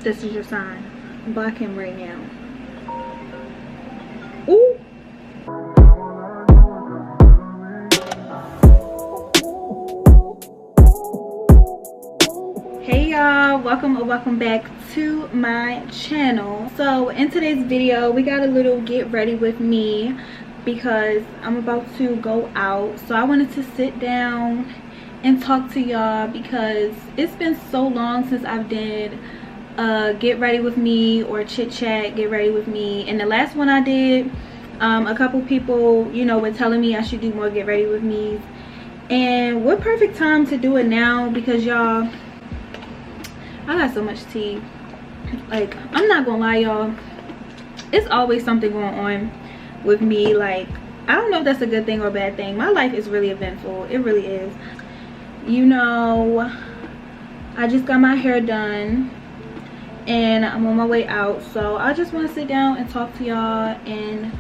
This is your sign. Block him right now. Ooh. Hey y'all, welcome back to my channel. So in today's video we got a little get ready with me because I'm about to go out. So I wanted to sit down and talk to y'all because it's been so long since I've did get ready with me or chit chat get ready with me. And the last one I did, a couple people, you know, were telling me I should do more get ready with me, and what perfect time to do it now because y'all, I got so much tea. Like, I'm not gonna lie y'all, it's always something going on with me. Like, I don't know if that's a good thing or a bad thing. My life is really eventful, it really is. You know, I just got my hair done and I'm on my way out, so I just want to sit down and talk to y'all and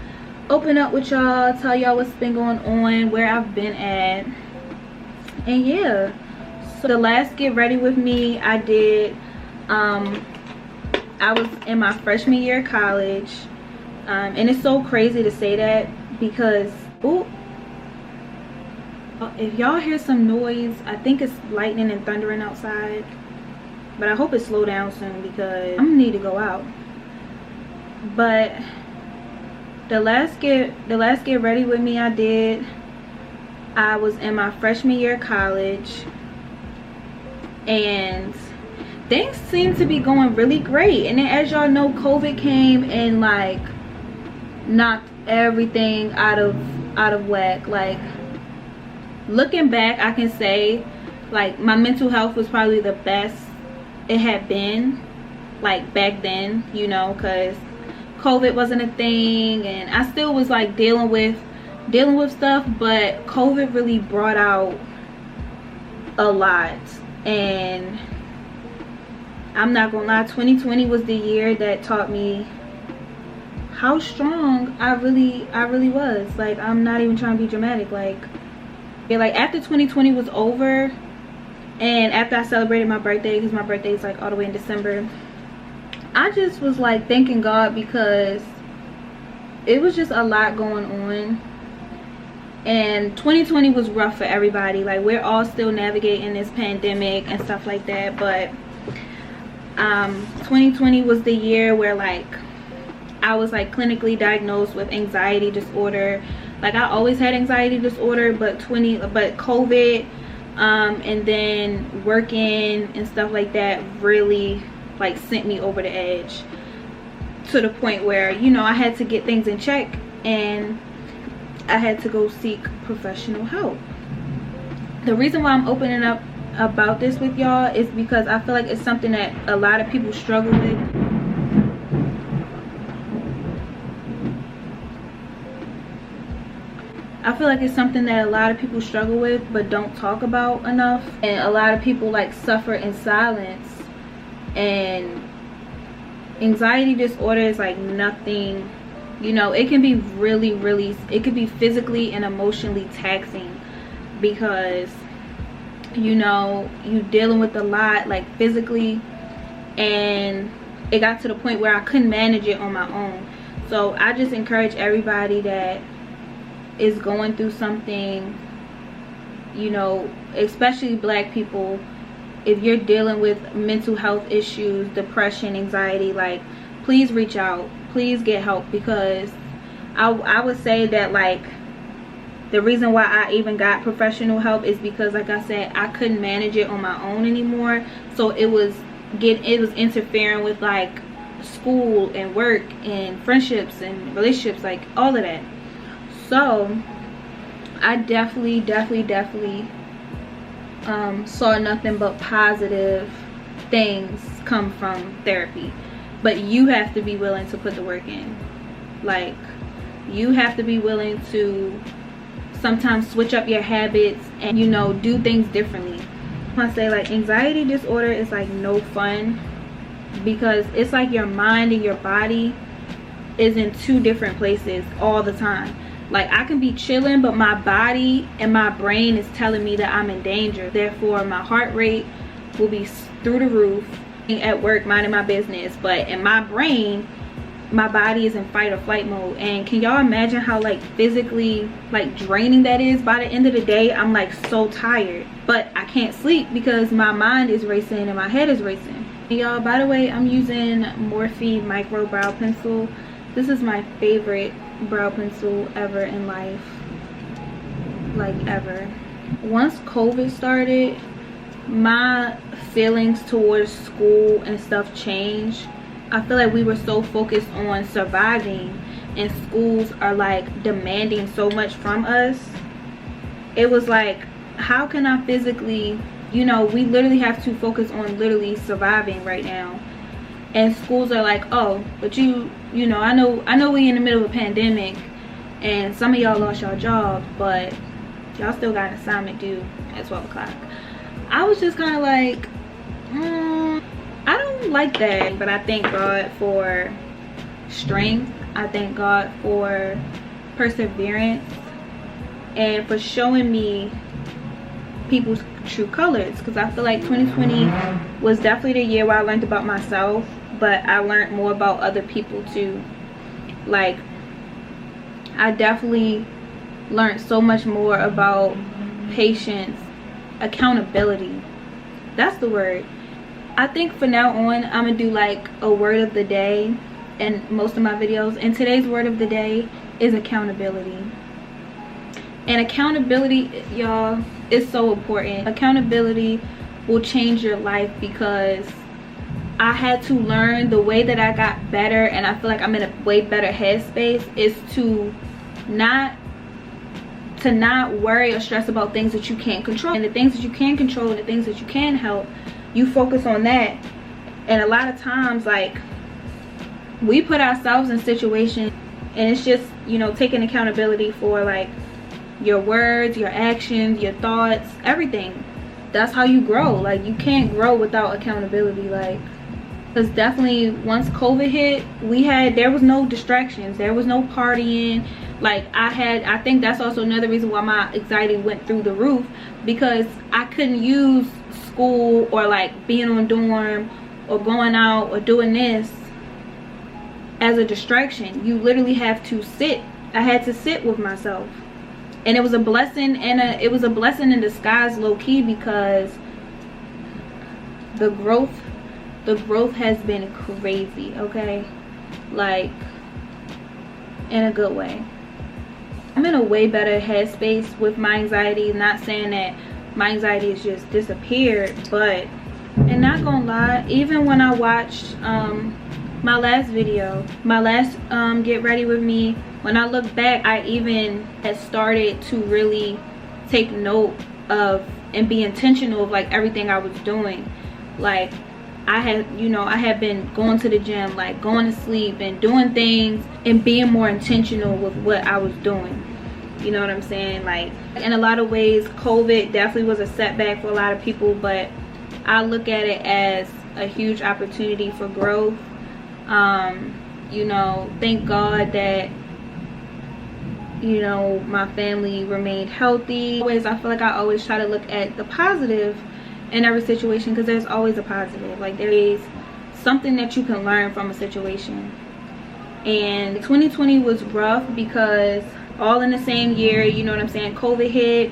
open up with y'all, tell y'all what's been going on, where I've been at, and yeah. So the last get ready with me I did, I was in my freshman year of college, and it's so crazy to say that because, ooh, if y'all hear some noise, I think it's lightning and thundering outside, but I hope it slow down soon because I'm gonna need to go out. But the last get ready with me I did, I was in my freshman year of college, and things seem to be going really great. And then, as y'all know, COVID came and like knocked everything out of whack. Like, looking back, I can say like my mental health was probably the best it had been, like back then, you know, because COVID wasn't a thing and I still was like dealing with stuff, but COVID really brought out a lot. And I'm not gonna lie, 2020 was the year that taught me how strong I really was. Like, I'm not even trying to be dramatic. Like, yeah, like after 2020 was over and after I celebrated my birthday, because my birthday is like all the way in December, I just was like thanking God because it was just a lot going on. And 2020 was rough for everybody. Like, we're all still navigating this pandemic and stuff like that, but 2020 was the year where like I was like clinically diagnosed with anxiety disorder. Like, I always had anxiety disorder, but COVID and then working and stuff like that really like sent me over the edge to the point where, you know, I had to get things in check and I had to go seek professional help. The reason why I'm opening up about this with y'all is because I feel like it's something that a lot of people struggle with. I feel like it's something that a lot of people struggle with but don't talk about enough, and a lot of people like suffer in silence. And anxiety disorder is like nothing, you know, it can be really, it could be physically and emotionally taxing because, you know, you dealing with a lot like physically, and it got to the point where I couldn't manage it on my own. So I just encourage everybody that is going through something, you know, especially Black people, if you're dealing with mental health issues, depression, anxiety, like, please reach out, please get help. Because I would say that like the reason why I even got professional help is because, like I said, I couldn't manage it on my own anymore. So it was interfering with like school and work and friendships and relationships, like all of that. So I definitely saw nothing but positive things come from therapy. But you have to be willing to put the work in. Like, you have to be willing to sometimes switch up your habits and, you know, do things differently. I say like anxiety disorder is like no fun because it's like your mind and your body is in two different places all the time. Like, I can be chilling, but my body and my brain is telling me that I'm in danger. Therefore, my heart rate will be through the roof. at work minding my business, but in my brain my body is in fight or flight mode. And can y'all imagine how like physically like draining that is? By the end of the day I'm like so tired, but I can't sleep because my mind is racing and my head is racing. And y'all, by the way, I'm using Morphe micro brow pencil. This is my favorite brow pencil ever in life, like ever. Once COVID started, my feelings towards school and stuff changed. I feel like we were so focused on surviving, and schools are like demanding so much from us. It was like, how can I physically, you know, we literally have to focus on literally surviving right now, and schools are like, oh, but you know, I know we in the middle of a pandemic and some of y'all lost your job, but y'all still got an assignment due at 12 o'clock. I was just kind of like, I don't like that. But I thank God for strength. I thank God for perseverance and for showing me people's true colors, because I feel like 2020 was definitely the year where I learned about myself, but I learned more about other people too. Like, I definitely learned so much more about patience, accountability. That's the word. I think from now on I'm gonna do like a word of the day in most of my videos, and today's word of the day is accountability. And accountability, y'all, is so important. Accountability will change your life, because I had to learn the way that I got better, and I feel like I'm in a way better headspace, is to not worry or stress about things that you can't control. And the things that you can control, the things that you can help, you focus on that. And a lot of times, like, we put ourselves in situations, and it's just, you know, taking accountability for like your words, your actions, your thoughts, everything. That's how you grow. Like, you can't grow without accountability. Like, because definitely once COVID hit, there was no distractions, there was no partying. Like, I think that's also another reason why my anxiety went through the roof, because I couldn't use school or like being on dorm or going out or doing this as a distraction. You literally have to sit. I had to sit with myself, and it was a blessing, and it was a blessing in disguise, low-key, because the growth has been crazy, okay? Like, in a good way. I'm in a way better headspace with my anxiety. Not saying that my anxiety has just disappeared, but, and not gonna lie, even when I watched my last video, my last get ready with me, when I look back, I even had started to really take note of and be intentional of like everything I was doing. Like, I had been going to the gym, like going to sleep and doing things and being more intentional with what I was doing. You know what I'm saying? Like, in a lot of ways, COVID definitely was a setback for a lot of people, but I look at it as a huge opportunity for growth. You know, thank God that, you know, my family remained healthy. I feel like I always try to look at the positive in every situation, because there's always a positive. Like, there is something that you can learn from a situation. And 2020 was rough because all in the same year, you know what I'm saying, COVID hit,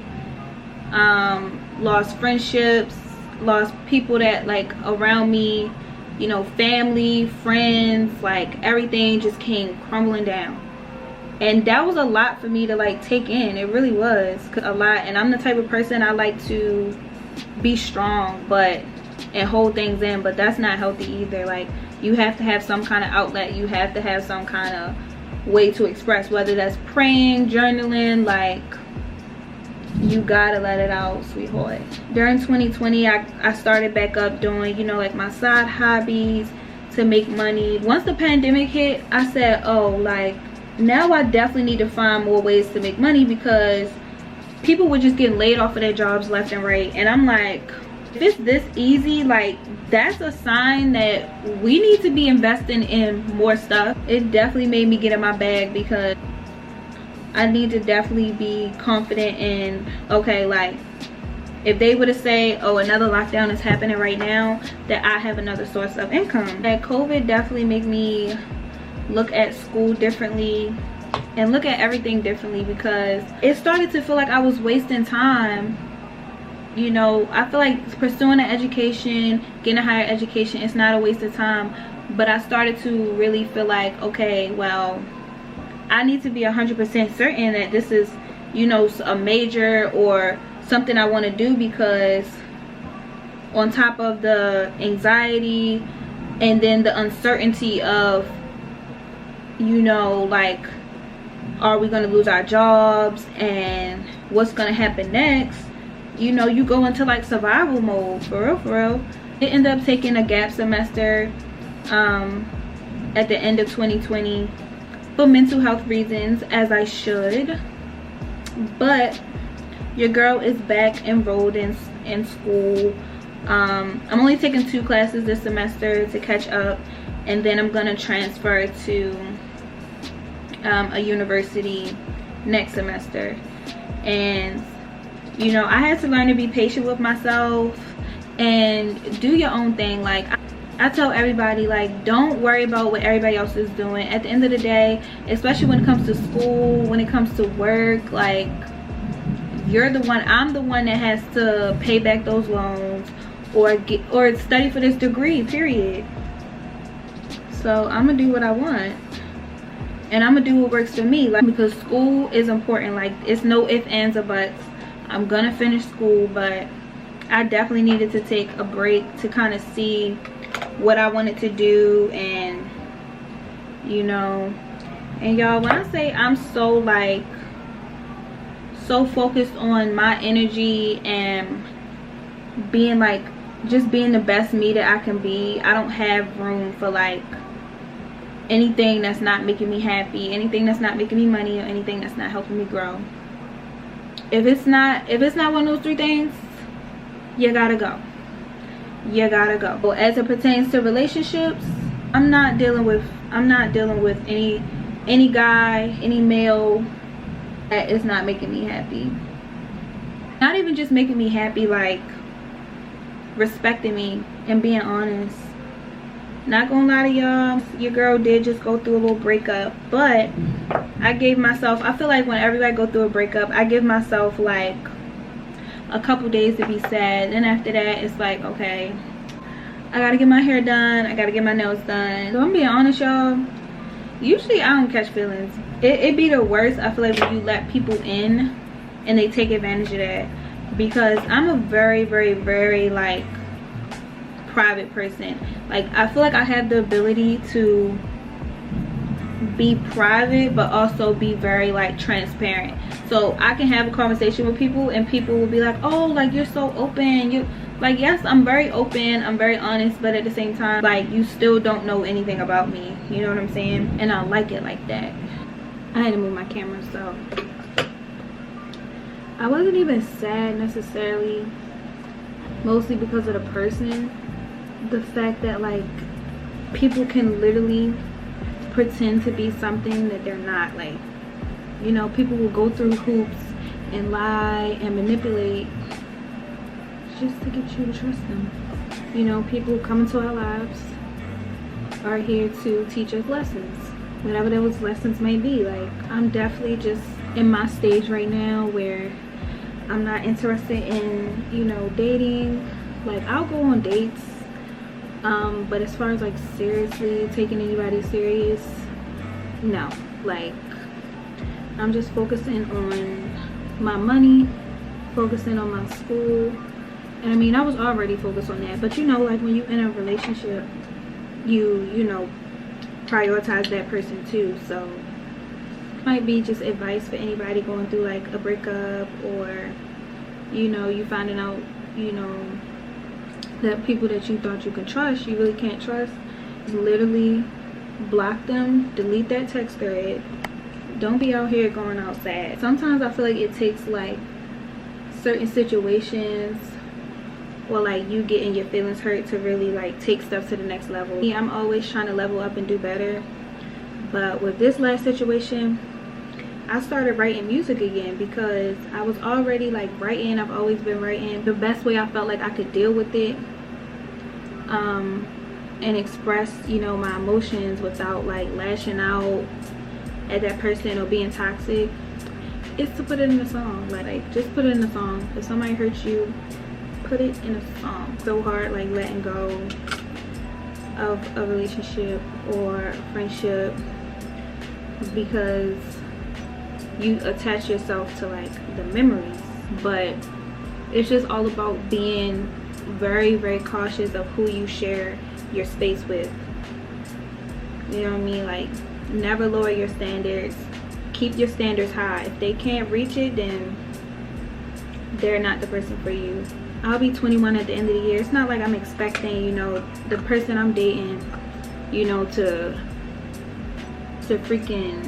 lost friendships, lost people that like around me, you know, family, friends, like everything just came crumbling down. And that was a lot for me to like take in. It really was a lot. And I'm the type of person, I like to be strong and hold things in, but that's not healthy either. Like, you have to have some kind of outlet. You have to have some kind of way to express, whether that's praying, journaling. Like, you gotta let it out, sweetheart. During 2020, I started back up doing, you know, like my side hobbies to make money. Once the pandemic hit, I said, oh, like, now I definitely need to find more ways to make money, because people were just getting laid off of their jobs left and right. And I'm like, if it's this easy, like, that's a sign that we need to be investing in more stuff. It definitely made me get in my bag, because I need to definitely be confident in, okay, like, if they were to say, oh, another lockdown is happening right now, that I have another source of income. That COVID definitely made me look at school differently and look at everything differently, because it started to feel like I was wasting time. You know, I feel like pursuing an education, getting a higher education, it's not a waste of time. But I started to really feel like, okay, well, I need to be 100% certain that this is, you know, a major or something I want to do, because on top of the anxiety and then the uncertainty of, you know, like, are we going to lose our jobs and what's going to happen next? You know, you go into like survival mode, for real, for real. I ended up taking a gap semester at the end of 2020 for mental health reasons, as I should. But your girl is back enrolled in school. I'm only taking 2 classes this semester to catch up, and then I'm gonna transfer to a university next semester. And you know, I had to learn to be patient with myself and do your own thing. Like I tell everybody, like, don't worry about what everybody else is doing. At the end of the day, especially when it comes to school, when it comes to work, like, you're the one, I'm the one that has to pay back those loans or study for this degree, period. So I'm gonna do what I want, and I'm gonna do what works for me, like, because school is important. Like, it's no ifs, ands, or buts. I'm gonna finish school, but I definitely needed to take a break to kind of see what I wanted to do. And you know, and y'all, when I say I'm so like so focused on my energy and being like just being the best me that I can be, I don't have room for like anything that's not making me happy, anything that's not making me money, or anything that's not helping me grow. If it's not one of those 3 things, you gotta go. You gotta go. Well, as it pertains to relationships, I'm not dealing with any guy, any male that is not making me happy. Not even just making me happy, like respecting me and being honest. Not gonna lie to y'all, your girl did just go through a little breakup, but I gave myself, I feel like when everybody go through a breakup, I give myself like a couple days to be sad. And after that, it's like, okay, I gotta get my hair done, I gotta get my nails done. So I'm being honest, y'all, usually I don't catch feelings. It be the worst, I feel like, when you let people in and they take advantage of that. Because I'm a very, very, very like private person. Like, I feel like I have the ability to be private but also be very like transparent. So I can have a conversation with people and people will be like, oh, like, you're so open. You like, yes, I'm very open, I'm very honest, but at the same time, like, you still don't know anything about me, you know what I'm saying? And I like it like that. I had to move my camera, so I wasn't even sad necessarily, mostly because of the person. The fact that like people can literally pretend to be something that they're not. Like, you know, people will go through hoops and lie and manipulate just to get you to trust them. You know, people come into our lives are here to teach us lessons, whatever those lessons may be. Like, I'm definitely just in my stage right now where I'm not interested in, you know, dating. Like, I'll go on dates, but as far as like seriously taking anybody serious, no. Like, I'm just focusing on my money, focusing on my school. And I mean, I was already focused on that, but you know, like, when you're in a relationship, you know, prioritize that person too. So might be just advice for anybody going through like a breakup, or, you know, you finding out, you know, that people that you thought you could trust, you really can't trust. Literally block them, delete that text thread. Don't be out here going out sad. Sometimes I feel like it takes like certain situations or like you getting your feelings hurt to really like take stuff to the next level. I'm always trying to level up and do better, but with this last situation, I started writing music again, because I was already like writing. I've always been writing. The best way I felt like I could deal with it and express, you know, my emotions without like lashing out at that person or being toxic, is to put it in a song. Like just put it in a song. If somebody hurts you, put it in a song. So hard like letting go of a relationship or a friendship, because you attach yourself to like the memories. But it's just all about being very, very cautious of who you share your space with. You know what I mean? Like, never lower your standards. Keep your standards high. If they can't reach it, then they're not the person for you. I'll be 21 at the end of the year. It's not like I'm expecting, you know, the person I'm dating, you know, to freaking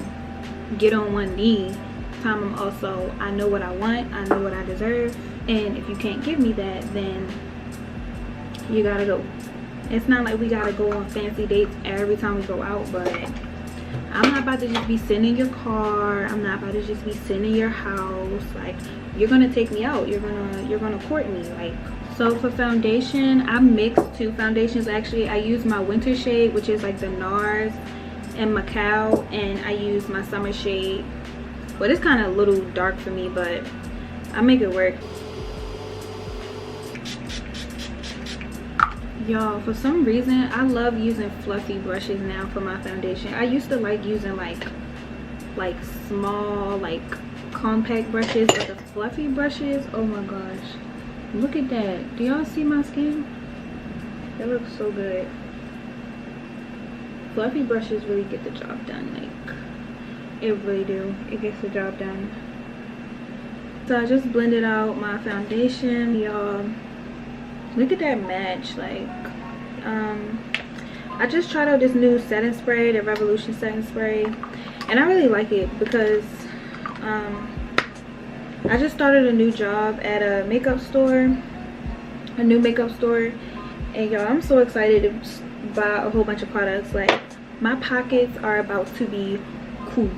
get on one knee. I'm also, I know what I want, I know what I deserve, and if you can't give me that, then you gotta go. It's not like we gotta go on fancy dates every time we go out, but I'm not about to just be sitting in your car. I'm not about to just be sitting in your house. Like, you're gonna take me out, you're gonna court me. Like, so for foundation, I mixed 2 foundations actually. I use my winter shade, which is like the NARS and Macau, and I use my summer shade, but it's kind of a little dark for me, but I make it work. Y'all, for some reason I love using fluffy brushes now for my foundation. I used to like using like small, like compact brushes, but the fluffy brushes, oh my gosh, look at that. Do y'all see my skin? It looks so good. Fluffy brushes really get the job done. Like, it really do. It gets the job done. So I just blended out my foundation, y'all. Look at that match. Like, I just tried out this new setting spray, the Revolution setting spray, and I really like it because I just started a new job at a makeup store, a new makeup store, and y'all, I'm so excited to buy a whole bunch of products. Like, my pockets are about to be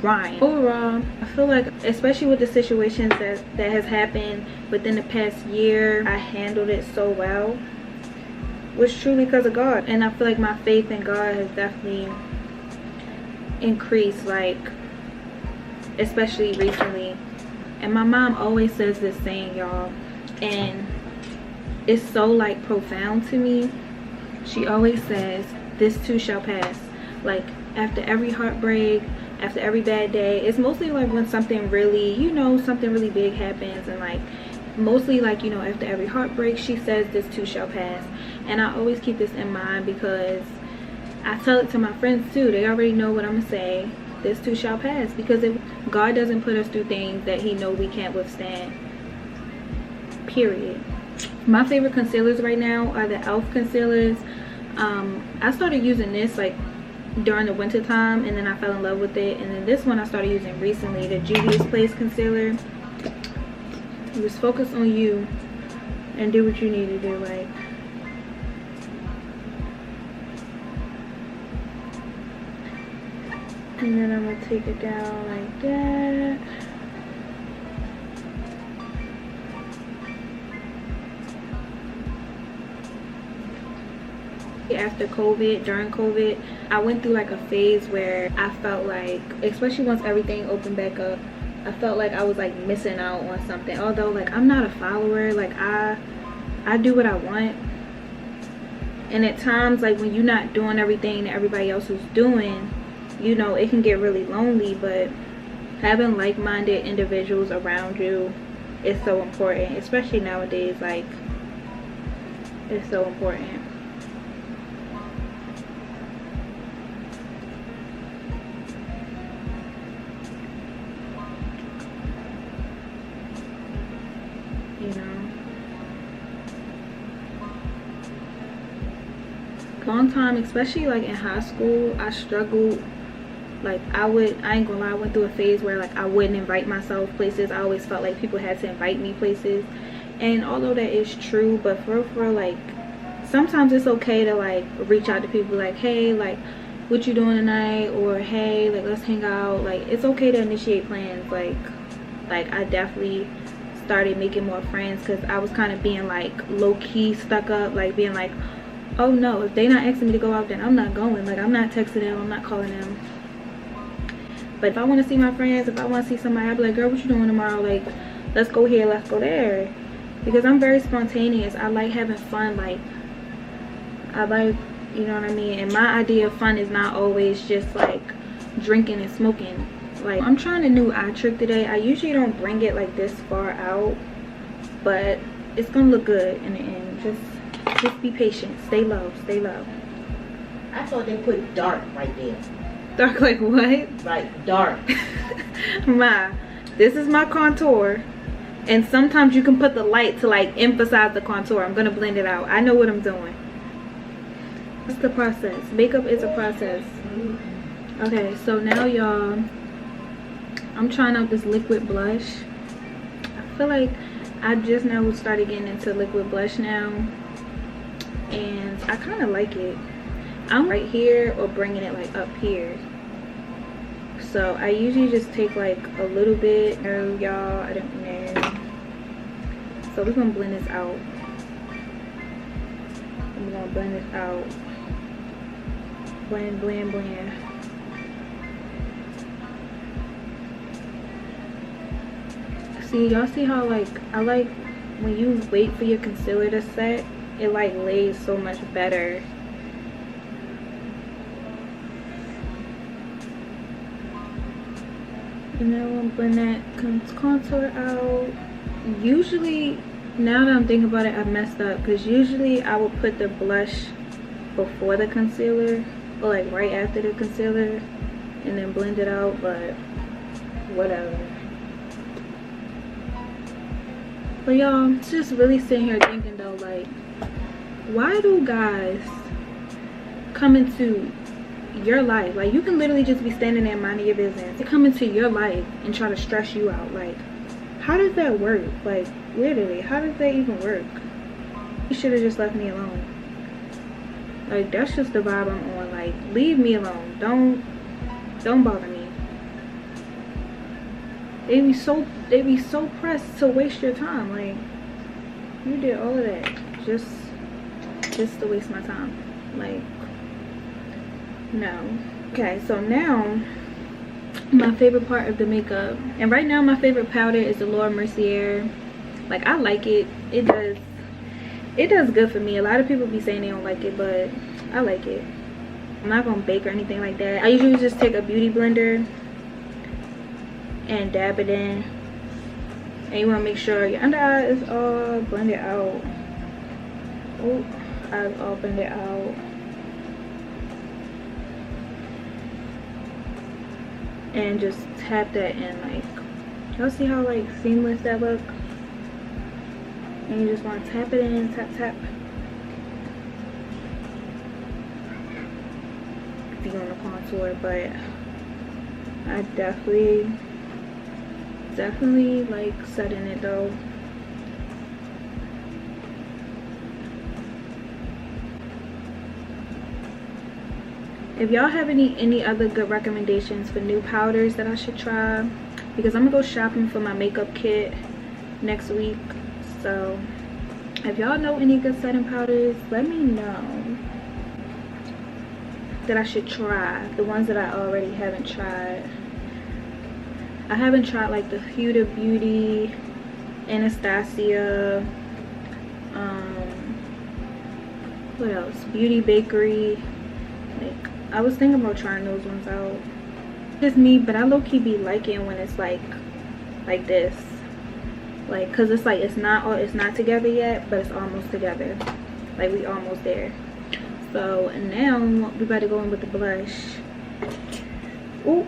crying. Overall, I feel like, especially with the situations that has happened within the past year, I handled it so well, was truly because of God. And I feel like my faith in God has definitely increased, like, especially recently. And my mom always says this saying, y'all, and it's so like profound to me. She always says, this too shall pass. Like, after every heartbreak, after every bad day, it's mostly like when something really, you know, something really big happens, and like mostly like, you know, after every heartbreak, she says this too shall pass. And I always keep this in mind because I tell it to my friends too. They already know what I'm gonna say. This too shall pass, because if God doesn't put us through things that he know we can't withstand, period. My favorite concealers right now are the e.l.f. concealers. I started using this like during the winter time, and then I fell in love with it. And then this one I started using recently, the Juvia's Place concealer. Just focus on you and do what you need to do. Like, and then I'm gonna take it down like that. After COVID, during COVID, I went through like a phase where I felt like, especially once everything opened back up, I felt like I was like missing out on something. Although like I'm not a follower, like I do what I want, and at times like when you're not doing everything that everybody else is doing, you know, it can get really lonely. But having like-minded individuals around you is so important, especially nowadays. Like, it's so important. You know, long time, especially like in high school, I struggled. Like, I ain't gonna lie, I went through a phase where like I wouldn't invite myself places. I always felt like people had to invite me places, and although that is true, but for like sometimes it's okay to like reach out to people like, hey, like, what you doing tonight, or hey, like let's hang out. Like it's okay to initiate plans. Like I definitely started making more friends because I was kind of being like low-key stuck up, like being like, oh no, if they not asking me to go out, then I'm not going. Like I'm not texting them, I'm not calling them. But if I want to see my friends, if I want to see somebody, I'll be like, girl, what you doing tomorrow? Like let's go here, let's go there. Because I'm very spontaneous. I like having fun. Like I like, you know what I mean? And my idea of fun is not always just like drinking and smoking. Like I'm trying a new eye trick today. I usually don't bring it like this far out, but it's gonna look good in the end. Just be patient. Stay low, stay low. I thought they put dark right there. Dark like what? Like dark. This is my contour, and sometimes you can put the light to like emphasize the contour. I'm gonna blend it out. I know what I'm doing. It's the process. Makeup is a process. Okay, so now y'all, I'm trying out this liquid blush. I feel like I just now started getting into liquid blush now, and I kind of like it. I'm right here or bringing it like up here. So I usually just take like a little bit. No, y'all, I don't know. So we're gonna blend this out. I'm gonna blend this out. Blend, blend, blend. See, y'all see how like I like when you wait for your concealer to set, it like lays so much better. And then I'm gonna blend that contour out. Usually, now that I'm thinking about it, I messed up because usually I will put the blush before the concealer or like right after the concealer and then blend it out, but whatever. But y'all, just really sitting here thinking though, like, why do guys come into your life? Like, you can literally just be standing there minding your business. They come into your life and try to stress you out. Like, how does that work? Like, literally, how does that even work? You should have just left me alone. Like, that's just the vibe I'm on. Like, leave me alone. Don't bother me. They be so pressed to waste your time. Like, you did all of that just to waste my time. Like, no. Okay, so now my favorite part of the makeup, and right now my favorite powder is the Laura Mercier. Like, I like it. It does good for me. A lot of people be saying they don't like it, but I like it. I'm not gonna bake or anything like that. I usually just take a beauty blender and dab it in, and you want to make sure your under eye is all blended out. Oh, eyes all blended out. And just tap that in. Like, y'all see how like seamless that look? And you just want to tap it in, tap tap. If you're on the contour, but I definitely like setting it though. If y'all have any other good recommendations for new powders that I should try, because I'm gonna go shopping for my makeup kit next week. So if y'all know any good setting powders, let me know that I should try. The ones that I already haven't tried. I haven't tried like the Huda Beauty, Anastasia, what else? Beauty Bakery. Like, I was thinking about trying those ones out. Just me, but I low-key be liking when it's like this. Like, cause it's like it's not together yet, but it's almost together. Like, we almost there. So now we better go in with the blush. Ooh.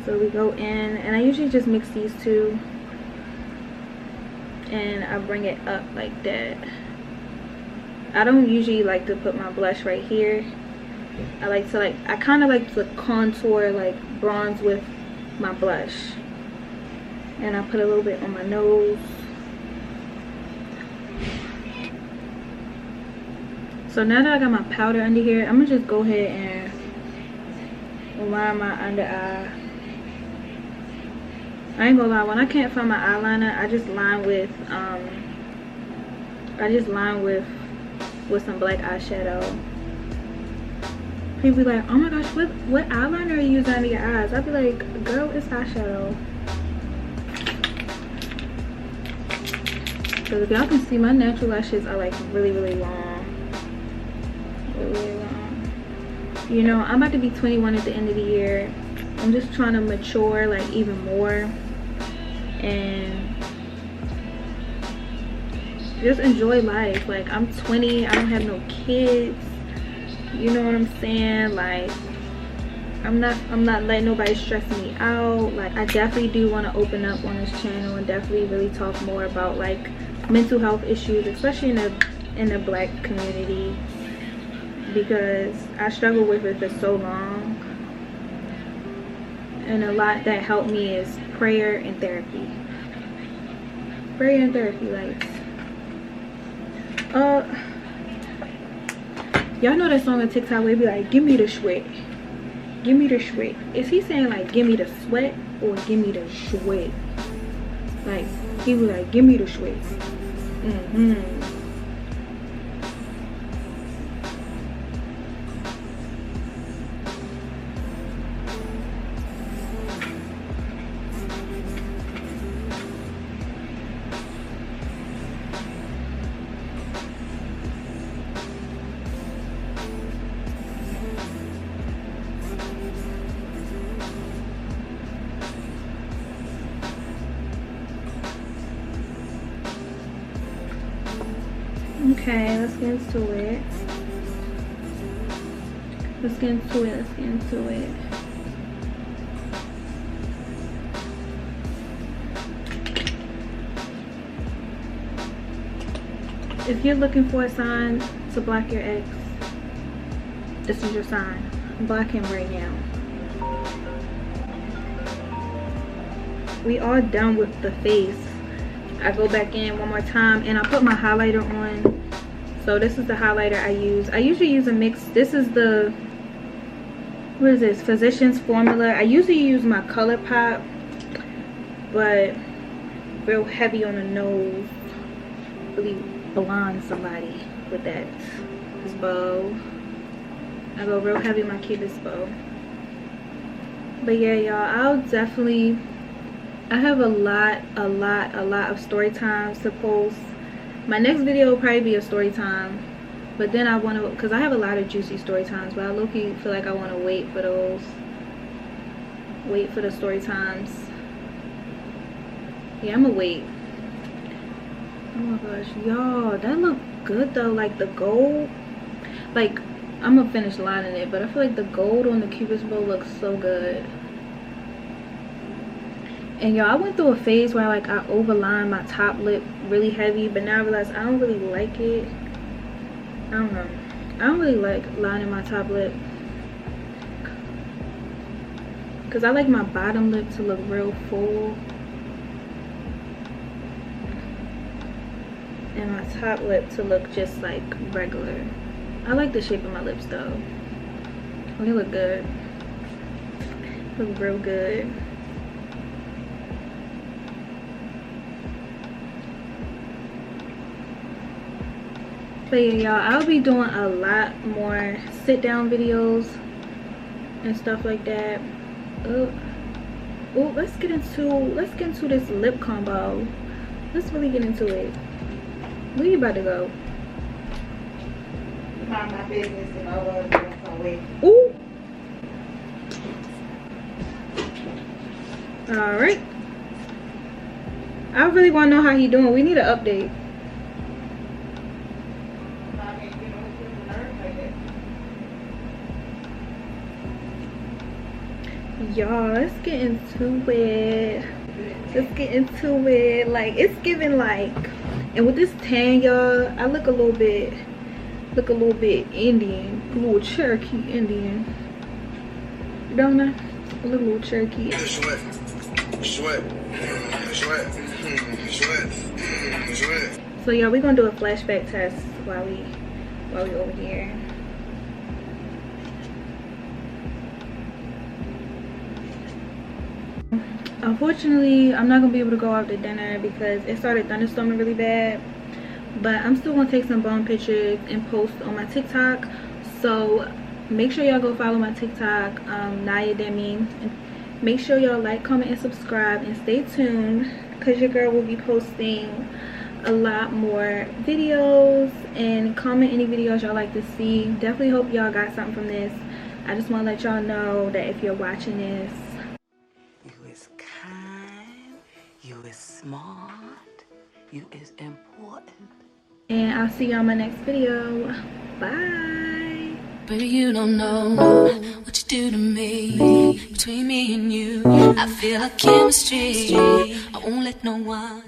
So we go in, and I usually just mix these two, and I bring it up like that. I don't usually like to put my blush right here. I kind of like to contour, like bronze with my blush. And I put a little bit on my nose. So now that I got my powder under here, I'm gonna just go ahead and line my under eye. I ain't gonna lie, when I can't find my eyeliner, I just line with some black eyeshadow. People be like, oh my gosh, what eyeliner are you using under your eyes? I'd be like, girl, it's eyeshadow. Because if y'all can see, my natural lashes are like really long. Really long. You know, I'm about to be 21 at the end of the year. I'm just trying to mature like even more and just enjoy life. Like, I'm 20, I don't have no kids, you know what I'm saying? Like, I'm not letting nobody stress me out. Like, I definitely do want to open up on this channel and definitely really talk more about like mental health issues, especially in the black community, because I struggled with it for so long. And a lot that helped me is prayer and therapy. Prayer and therapy, like, y'all know that song on TikTok where it be like, give me the sweat, give me the sweat. Is he saying like, give me the sweat or give me the sweat? Like, he was like, give me the sweat. Okay, let's get into it. Let's get into it. If you're looking for a sign to block your ex, this is your sign. Block him right now. We are done with the face. I go back in one more time and I put my highlighter on. So this is the highlighter I use. I usually use a mix. This is the, what is this, Physicians Formula. I usually use my ColourPop, but real heavy on the nose. Really blonde somebody with that. This bow. I go real heavy on my Cupid's bow. But yeah, y'all, I'll definitely, I have a lot of story times to post. My next video will probably be a story time, but then I want to, because I have a lot of juicy story times, but I low-key feel like I want to wait for those, wait for the story times. Yeah, I'm gonna wait. Oh my gosh, y'all, that look good though. Like the gold, like, I'm gonna finish lining it, but I feel like the gold on the Cupid's bow looks so good. And y'all, I went through a phase where like I overlined my top lip really heavy, but now I realize I don't really like it. I don't know. I don't really like lining my top lip, because I like my bottom lip to look real full and my top lip to look just like regular. I like the shape of my lips though. They look good. Look real good. But yeah, y'all, I'll be doing a lot more sit down videos and stuff like that. Oh, let's get into this lip combo. Let's really get into it. Where you about to go? Mind my business and all of that. Wait. Ooh. All right. I really want to know how he doing. We need an update. Y'all, let's get into it. Like, it's giving like, and with this tan, y'all, I look a little bit Indian, a little Cherokee Indian, don't I? I look a little Cherokee. So y'all, we're gonna do a flashback test while while we're over here. Unfortunately, I'm not gonna be able to go out to dinner because it started thunderstorming really bad, but I'm still gonna take some bomb pictures and post on my TikTok. So make sure y'all go follow my TikTok, Naya Demi. Make sure y'all like, comment, and subscribe, and stay tuned because your girl will be posting a lot more videos. And comment any videos y'all like to see. Definitely hope y'all got something from this. I just want to let y'all know that if you're watching this, you is kind, you is smart, you is important. and I'll see y'all in my next video. Bye. Baby, you don't know what you do to me. Between me and you, I feel like chemistry. I won't let no one